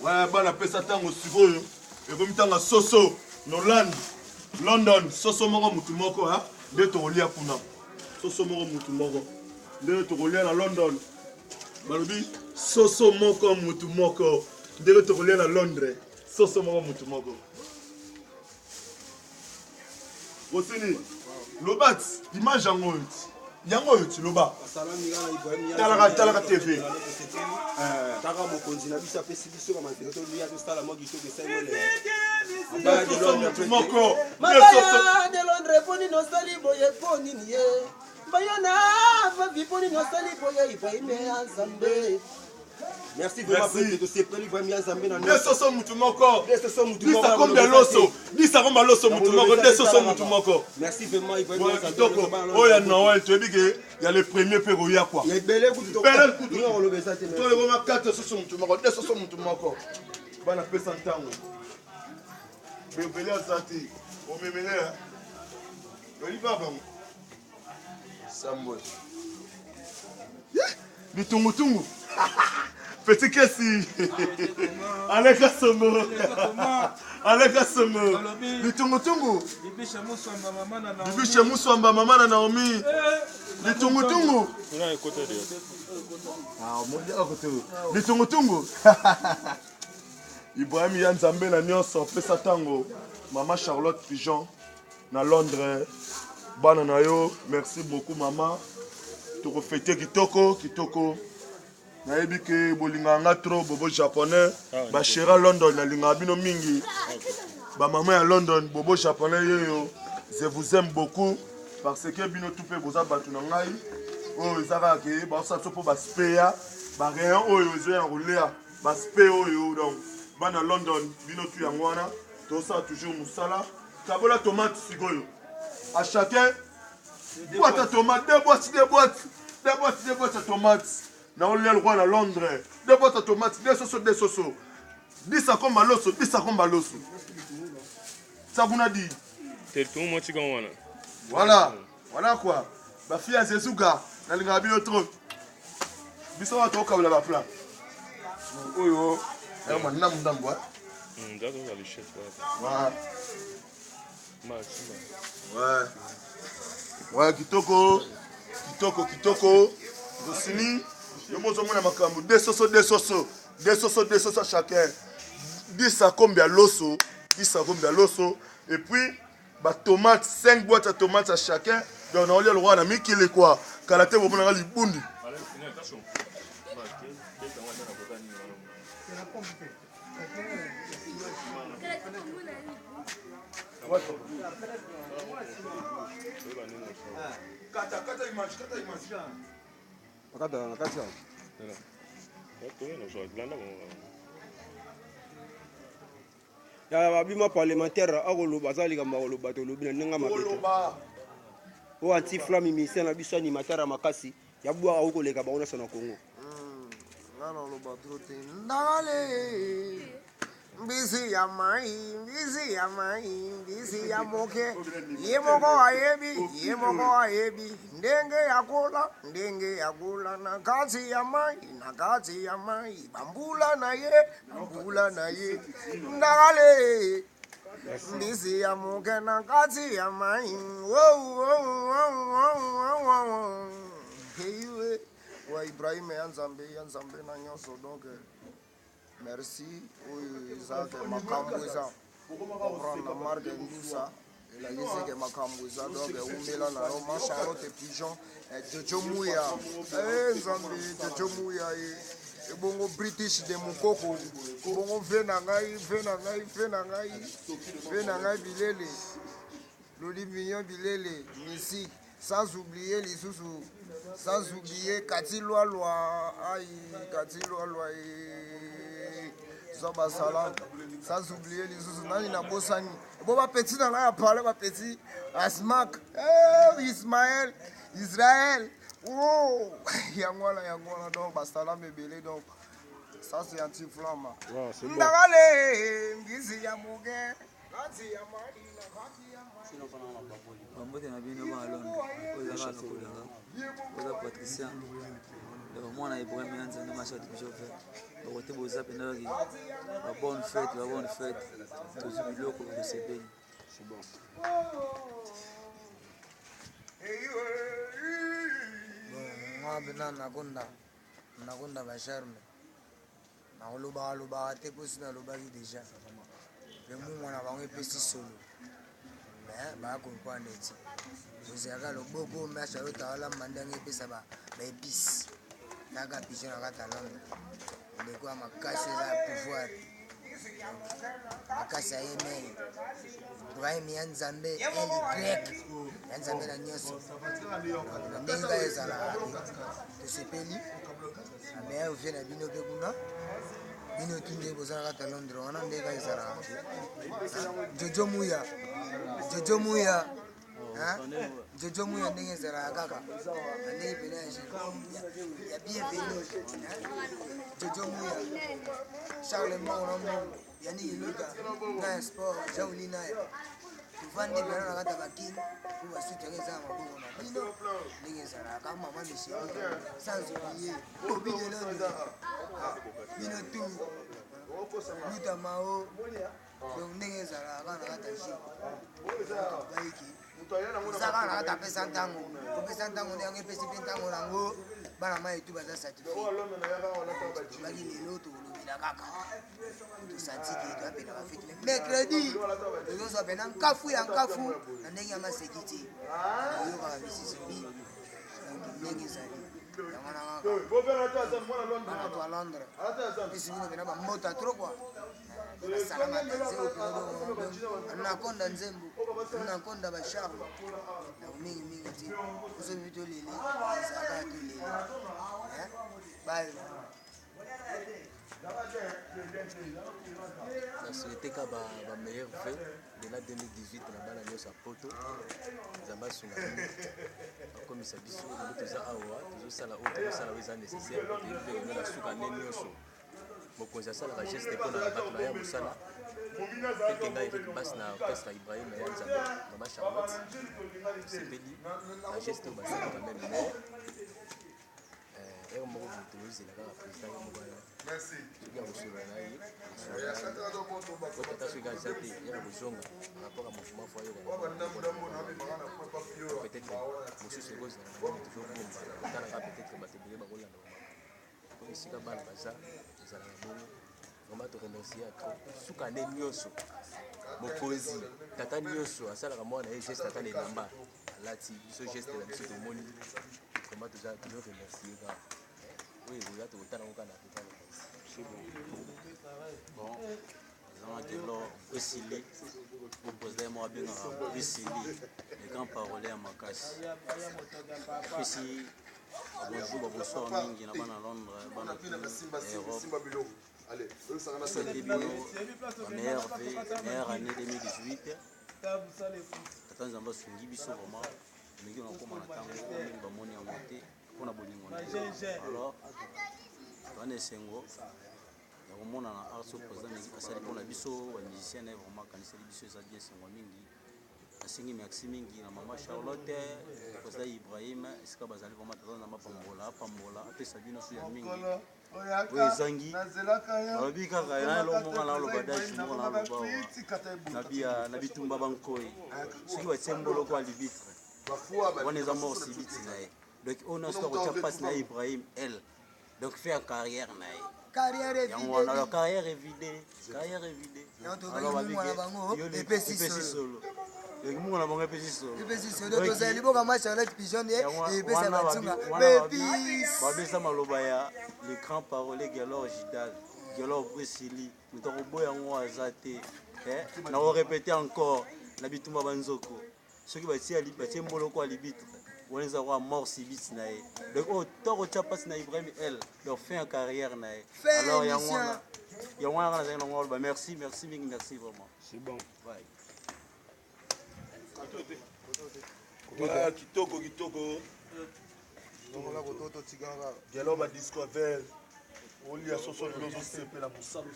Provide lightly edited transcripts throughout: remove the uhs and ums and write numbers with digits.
Ouais, bon, on ça tango sikoyo. Et comme tanga soso, Noland, London, soso moko mutu moko, hein. De tolia kuna. Soso moko mutu moko. De tolia na London. Balobi, soso moko mutu moko. De tolia na Londres. Soso moko mutu moko. Osini, Lobat, image yango yango tu loba. Talaka TV. Taka mokonzi na biso apesi biso ba manteto liya to stala mo gito de saimole. Moko. Mabaya de Londres poni no sali boye poni niye. Bayana va vi poni no sali boye ibaime azambe. Merci vraiment pour que c'est pris vraiment azambe na. Desoso mutu moko. Desoso mutu moko. Disa kombe loso. Disa kombe loso mutu moko. Desoso mutu moko. Merci vraiment Ibrahim azambe. Oh ya Noël, tu as dit que il y a le premier péro ya quoi. Il y a belé kutu to. Belé kutu. Non, on le fait ça. Toi le vraiment 4 soso mutu moko. Desoso mutu moko. Bana pesa ntango. Belé azati. O memele hein. Oli baba. Sambo. Bitungutungu. Petit Kessi. Aleka Somo. Aleka Somo. Bitungutungu. Bibi Muswamba mama na Naomi. Bitungutungu. Ah, mon Dieu, à côté. Bitungutungu. Ibrahim Yanzambe na nyonso pesa tango. Maman Charlotte Pigeon na Londres. Bana na yo, merci beaucoup maman. Tu fêter kitoko. Nayebi ke bolinga nga trop bobo japonais ba shera London na linga bino mingi ba maman ya London bobo japonais yo je vous aime beaucoup parce que bino tout pe boza batu na ngai o ezaka ke ba sa sopo ba speya ba rien oyo ezo ya rouler ba spe oyo donc bana London bino tu yango wana to ça toujours musala kabola tomate sigoyo à chacun boîte à tomate deux boîtes de tomates. Na on le roi à Londres. Deux boîtes à tomates, des sosos. 10 à comme baloso, 10 à comme baloso. Ça vous n'a dit. Voilà quoi. Ma fille a Zezuga, na linga bino trop. Biso wa to kabla ba plan. Oyo, ya manna mndambwa. Ndio dans le chef. Ouais, kitoko. Dosini. Nous avons makambo deux sosos chacun. 10 à combien l'osso, 10 à combien l'osso. Et puis, bah, tomates, 5 boîtes à tomates à chacun. Donc, on a le roi, on a mis qu'il est quoi. Kalaté, vous avez les bundi. Kata image. Nakati. Ya babima parlementaire akoloba azalika makoloba tolobi na ndenge mabeta o anti flamme ministère na biso animateur makasi ya bwa akoleka baona sana Kongo ngana loba trote ndale Busy ya mai, busy ya moke. Yemoko ayebi. Ndenge ya kula. Nakati ya mai. Bambula na ye. Ndagale. Busy ya moke, nakati ya mai. Hey, wa Ibrahim Yanzambe na nyonso donc. Merci. Oui, Isaac Makambouza. Prendre la marque de Moussa. Et la musique Makambouza. Donc, Oumela na Roma, Charlotte Pigeon. Jojo Mouya. Nzambi, Jojo Mouya. Et bongo British de Mukoko. Bongo Venangai Bilele. Loli Mignon Bilele. Missy. Sans oublier les sous. Sans oublier Katiloa. Salam. Sans oublier les autres. Nani na Bosani. Bon, ma petite, on a parlé, ma petite. Asmak. Ismaël. Israël. Oh. Yangwala. Donc, Bastalam et Belé. Donc, ça, c'est anti-flamme. Ndagale. Ngizi ya muge. Gati ya mari. Bambote na bino ba Londres. Oza ka kolenga. Oza Patricia. Le mwana Ibrahim Yanzambe na chati chauffeur. te boza penaki ba bonne fête tozi biloko tosepeli. C'est bon. Nga bena nakonda bacharme nakolobaka te mposi nalobaki déjà mpe mungwa na bango epesi solo me bakomprendre ti ozalaka loboko me acharlotte awalamba ndenge epesa baepise taka pigeon na kati ya londre ndeko ya makasi eza ya pouvoir makasi ya yemei ibrahim ya nzambe eligrek ya nzambe na nyonso na ndenge kaka ezalaka tosepeli na meya ovie na bino mpe kuna bino tunde boza na kati ya londre wana ndenge kaka ezalaka jojo muya jojo muya ndenge ezalaka kaka na ndenge pene ya bienvenu jojo muya charles mbongo na mbongo yani iluka na sport jauli naye tuvandi pena na kati ya bakini po basuti yango eza na mabongo na bino ndenge ezalaka mama misheli sans oublier obidelonde bino tu luta mao donc ndenge ezalaka na kati ya jeu baiki eza kaka na kati apesa ntango kopesa ntango ndenge epesi mpe ntango nango bana mai tu baza satisfait baki lelo tokolobela kaka tosantiki toapena bafeti me mercredi tozozwa pena nkafu ya nkafu na ndenge ya maseki te oyokaka misisobi ndenge ezali yango nangaka to a londres esi bino pena bamota tro kua basalama nakonda nzembo nakonda bacharme yango mingimingi te osobi tolele ezalaka tolele bayo na souhaité ka ba meilleur vœu de la 2018 na bana nyonso ya poto nzambe asunga bino akomisa biso lelo toza awa tozosala oyo tozosala oyo eza nécessaire toyebi na suka nde nyonso mokonzi asalaka geste mpona bato na ya mosala teke ngai eleki basi na orchestre ibrahim ya nzambe mama charlotte sepeli na geste oyo basalaka meme mais ere moko boye tozozela kaka président yo moko wana soki ya kosola na ye otata soki aza te ya kozonga rapport à mouvement fo ayo peut-être mosusu ekozala na nini tozobomba otalaka peut-être bato ebele bakolanda bamaka po esika bana baza ezalaka bongo vraiment toremercie ya trop suka nde nyonso mokonzi tata nyonso asalaka mwana ye geste ata na elamba alati biso geste na biso tomoni vraiment tozoremercie kaka oyo ekoza tokotala ngo kaka na afrika bon ezanga kelo esili oprésident moko abengaka esili le grand parole ya makasi epesi bonjour babonsoir mingi na bana londres bana europe souhaite bino meilleure année 2018 tata nzambe asungi biso vraiment elingi nakoma na ntango mingi bamoni yango te mpona bolingo na alors toana esengo ya komonana arso président asali mpona biso bamusicien na ye vraiment akaniseli biso eza bien esengo mingi asengi merci mingi na mama charlotte président ibrahim esika bazali vraiment tata nzambe apambola apesa bino so ya mingi oyo ezangi alobi kaka nalomonga naloba dage moko naloba na bitumba bankoyi soki batie mboloko alibitre wana eza mort sibiti na ye donc oyo nyonso akotia mpasi na ye ibrahim el donc fait en carrière na ye yango wana alors carrière évide epesi solo donc mungu na bango epesi solo tozali liboka ma charlotte pigeon epesa batunga babesa maloba ya le grand parole gelor gidal gelor bresili moto akoboya yango aza te na korepete encore na bitumba banzoko soki batie mboloko ya libitre wana eza kwa mort sibiti na ye donc oyo tokotia mpasi na ibrahim el donc fin ya carrière na ye alors yango wana nazali nango aloba merci mingi merci vraiment c'est bon kitoko gelo badisco vel olia soso lozosepela mosala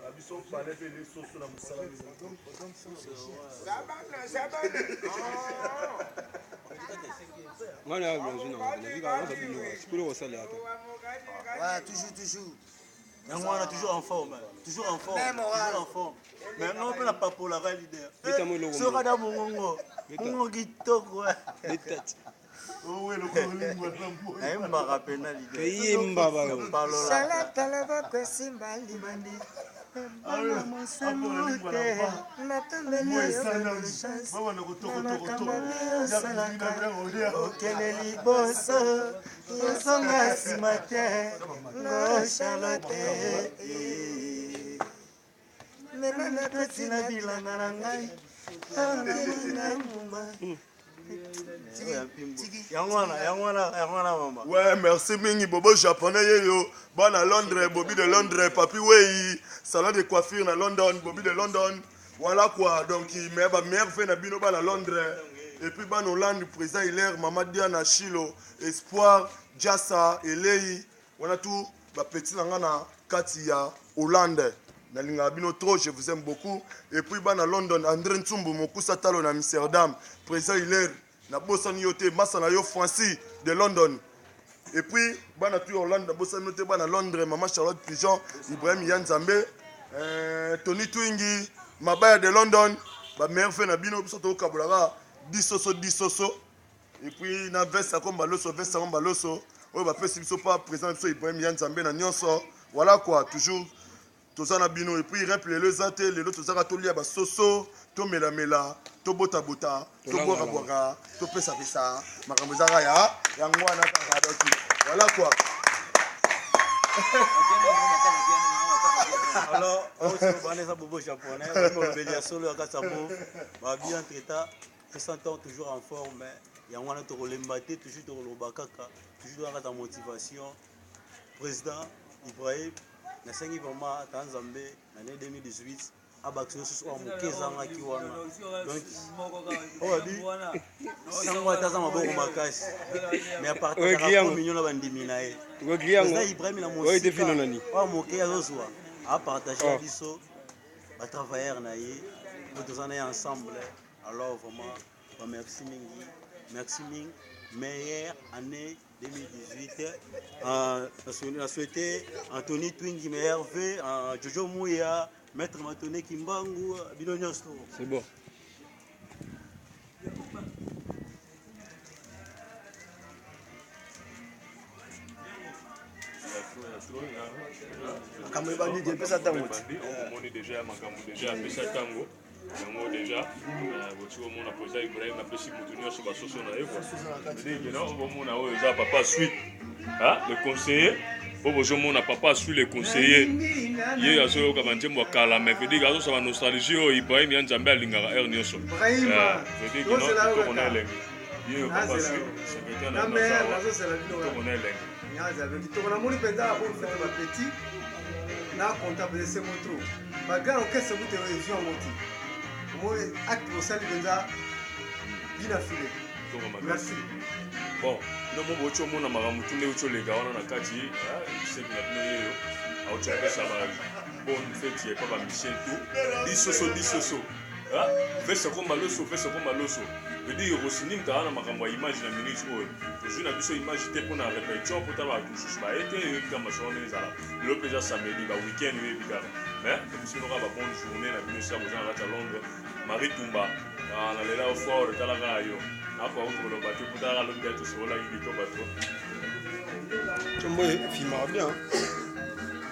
abiso pale mpe lisoso na mosala ngana mélangé na vika on sabino sikolo ko sala ata Ouais, toujours. Yangwana toujours en forme. Toujours en forme. Mais non, on n'a pas pour la leader. Sera dans mon mongo. Mongo kitoko. les têtes Oh, le courling, Aïe, m'a rappelé na leader. pays mbaba Sala talaba kwa simba libandi. Okele liboso yosonga nsima te ngo Charlotte lelo nakotina bilanga na ngai ngai muma yangwana mama. Ouais, merci mingi bobo japonais yeyo. Bon à Londres, Bobby de Londres, papi wey, salon de coiffure à London, Bobby de London. Voilà quoi, donc il m'a meilleur fait na bino à Londres. Et puis ban Hollande, président Hilaire, Maman Diana Chilo, Espoir, Jassa, Elei. On a tout, bah petit nangana, Katia, Hollande. Nalinga bino trop, je vous aime beaucoup. Et puis ban à London, André Ntsumbu, Mokusa Talo na Amsterdam, président Hilaire, na Bossan Yote, Massana Yo Francis de London. Et puis, bana tu Hollande, Bossan Yote, bana Londres, Maman Charlotte Pigeon, Ibrahim Yanzambe, Tony Twingi, Mabaya de London, ba meilleur fait na bino, biso Kabulaga, Disoso. Et puis, na Vesta comme Baloso, oh ba pesi biso pas présent biso Ibrahim Yanzambe na nyonso. Voilà quoi, toujours. Tozana bino et puis rep les zate les autres tozaka tolia ba soso to mela to bota to boka to pesa makambo zaka ya ngwana kaka doki voilà quoi. Alors on bobo japonais on belia solo à kasabo ba bien traita présentant toujours en forme yangwana to kolembate toujours to lobakaka toujours dans la motivation président Ibrahim na sengi vraiment Tanzambe l'année 2018 abaction sur mokezanga ki wana donc on dit sangwa tazama boko makasi mais à partir de la communion na bandimi nae président Ibrahim na mo wa mokeya zozwa a partager biso ba travailleurs nae tous on est ensemble alors vraiment merci mingi meilleure année 2018. On a souhaité Anthony Twingi, Hervé, Jojo Mouya, Maître Matone Kimbangu, Bilonios. C'est bon. yango déjà boti omona président Ibrahim apesi motu nyonso basoso na ye kona omona oyo eza papa suite le conseiller po bozomona papa suit le conseiller ye azoyoka banzembo ya kala mais vedike azosala nostalgie oyo Ibrahim ya nzambe alingaka aire nyonso vedike tokona elenge ye papa suite secrétaire na tokona elenge tokonamoni mpenza aboni fete bapeti na comptable se motro bagana okese kute vision moti moi acte osali mpenza bina file merci bon no mo bocho mona makambo tunde ucho lega wana na kati sebi na bino yeyo aucho pesa ba bon fête ye papa Michel tout disoso fesa ko maloso veut dire Rossini mtana makambo ya image na minute oyo toujours na biso image te pona répétition pour ta ba touche ba été kama sonné ça le déjà samedi ba week-end we bigara mais comme ba bonne journée na bino sa bozana à Londres Marie Tumba na lela au fort talaka yo akwa ukolo bato pour ta lo bientôt sur la yito bato Tomboy filma bien